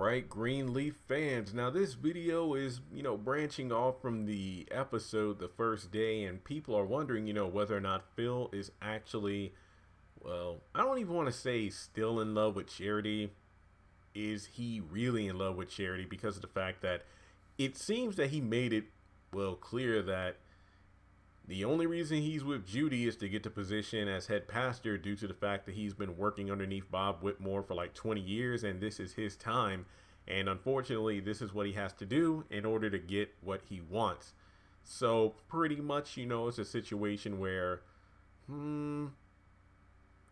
right, Greenleaf fans. Now, this video is, branching off from the episode the first day, and people are wondering, whether or not Phil is actually, well, I don't even want to say still in love with Charity. Is he really in love with Charity? Because of the fact that it seems that he made it, well, clear that the only reason he's with Judy is to get the position as head pastor due to the fact that he's been working underneath Bob Whitmore for like 20 years and this is his time. And unfortunately, this is what he has to do in order to get what he wants. So pretty much, it's a situation where,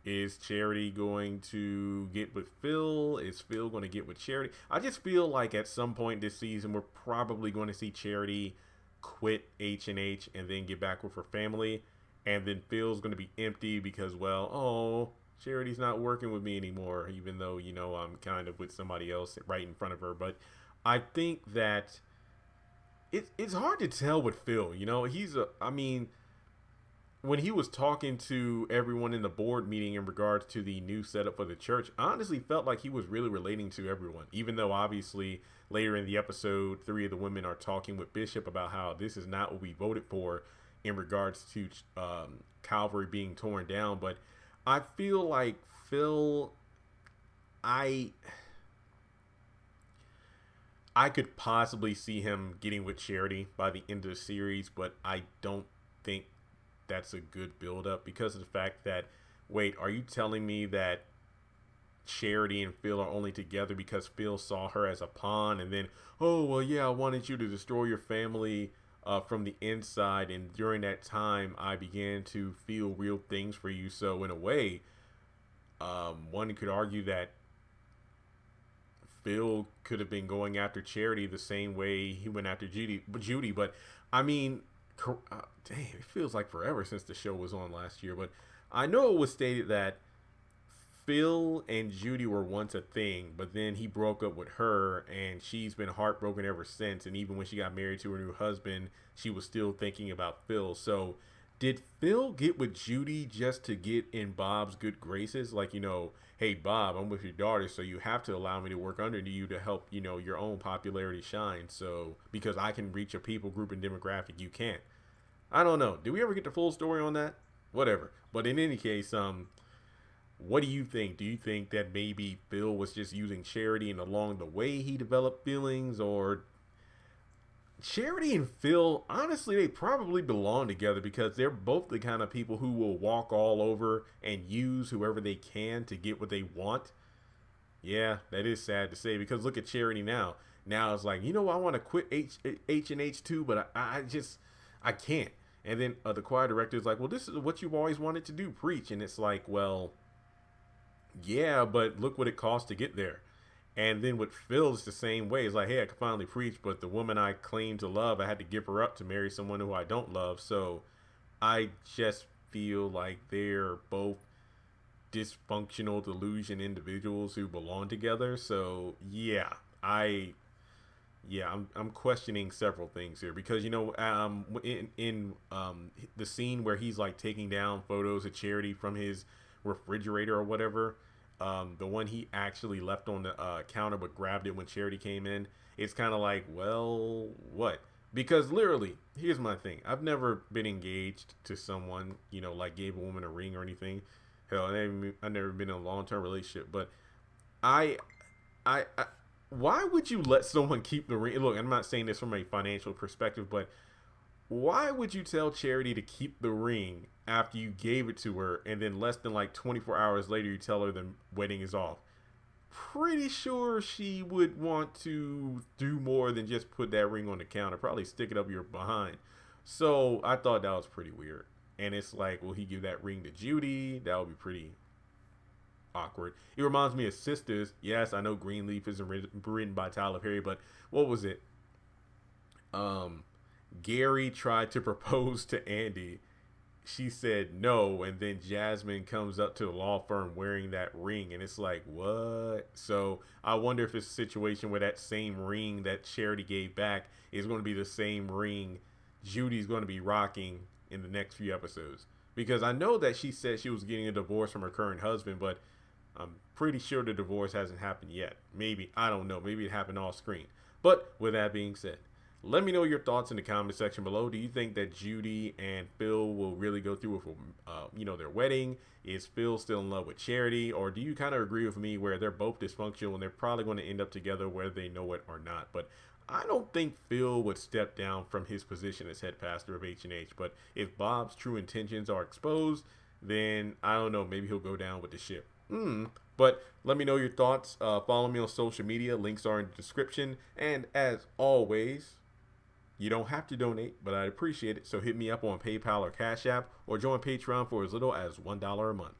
is Charity going to get with Phil? Is Phil going to get with Charity? I just feel like at some point this season, we're probably going to see Charity quit H&H and then get back with her family, and then Phil's going to be empty because, well, oh, Charity's not working with me anymore, even though I'm kind of with somebody else right in front of her. But I think that it's hard to tell with Phil. When he was talking to everyone in the board meeting in regards to the new setup for the church, I honestly felt like he was really relating to everyone, even though obviously later in the episode, 3 of the women are talking with Bishop about how this is not what we voted for in regards to Calvary being torn down. But I feel like Phil, I could possibly see him getting with Charity by the end of the series, but I don't think that's a good build-up because of the fact that, wait, are you telling me that Charity and Phil are only together because Phil saw her as a pawn, and then, oh, well, yeah, I wanted you to destroy your family from the inside, and during that time, I began to feel real things for you. So in a way, one could argue that Phil could have been going after Charity the same way he went after Judy. But I mean, damn, it feels like forever since the show was on last year. But I know it was stated that Phil and Judy were once a thing, but then he broke up with her, and she's been heartbroken ever since. And even when she got married to her new husband, she was still thinking about Phil. So did Phil get with Judy just to get in Bob's good graces? Like, hey, Bob, I'm with your daughter, so you have to allow me to work under you to help, your own popularity shine. So because I can reach a people group and demographic you can't. I don't know. Did we ever get the full story on that? Whatever. But in any case, what do you think? Do you think that maybe Phil was just using Charity and along the way he developed feelings? Or Charity and Phil, honestly, they probably belong together because they're both the kind of people who will walk all over and use whoever they can to get what they want. Yeah, that is sad to say because look at Charity now. Now it's like, I want to quit H&H too, but I can't. And then the choir director is like, well, this is what you've always wanted to do, preach. And it's like, well, yeah, but look what it costs to get there. And then with Phil, it's the same way. It's like, hey, I can finally preach, but the woman I claim to love, I had to give her up to marry someone who I don't love. So I just feel like they're both dysfunctional delusion individuals who belong together. So yeah, I'm questioning several things here because in the scene where he's like taking down photos of Charity from his refrigerator or whatever, the one he actually left on the counter but grabbed it when Charity came in, it's kind of like, well, what? Because literally, here's my thing: I've never been engaged to someone, like gave a woman a ring or anything. Hell, I've never been in a long-term relationship, but I why would you let someone keep the ring? Look, I'm not saying this from a financial perspective, but why would you tell Charity to keep the ring after you gave it to her and then less than like 24 hours later you tell her the wedding is off? Pretty sure she would want to do more than just put that ring on the counter, probably stick it up your behind. So I thought that was pretty weird. And it's like, will he give that ring to Judy? That would be pretty awkward. It reminds me of Sisters. Yes, I know Greenleaf isn't written by Tyler Perry, but what was it? Gary tried to propose to Andy. She said no, and then Jasmine comes up to the law firm wearing that ring, and it's like, what? So I wonder if it's a situation where that same ring that Charity gave back is going to be the same ring Judy's going to be rocking in the next few episodes. Because I know that she said she was getting a divorce from her current husband, but I'm pretty sure the divorce hasn't happened yet. Maybe, I don't know. Maybe it happened off screen. But with that being said, let me know your thoughts in the comment section below. Do you think that Judy and Phil will really go through with, their wedding? Is Phil still in love with Charity? Or do you kind of agree with me where they're both dysfunctional and they're probably going to end up together whether they know it or not? But I don't think Phil would step down from his position as head pastor of H&H. But if Bob's true intentions are exposed, then I don't know. Maybe he'll go down with the ship. But let me know your thoughts. Follow me on social media. Links are in the description. And as always, you don't have to donate, but I'd appreciate it. So hit me up on PayPal or Cash App, or join Patreon for as little as $1 a month.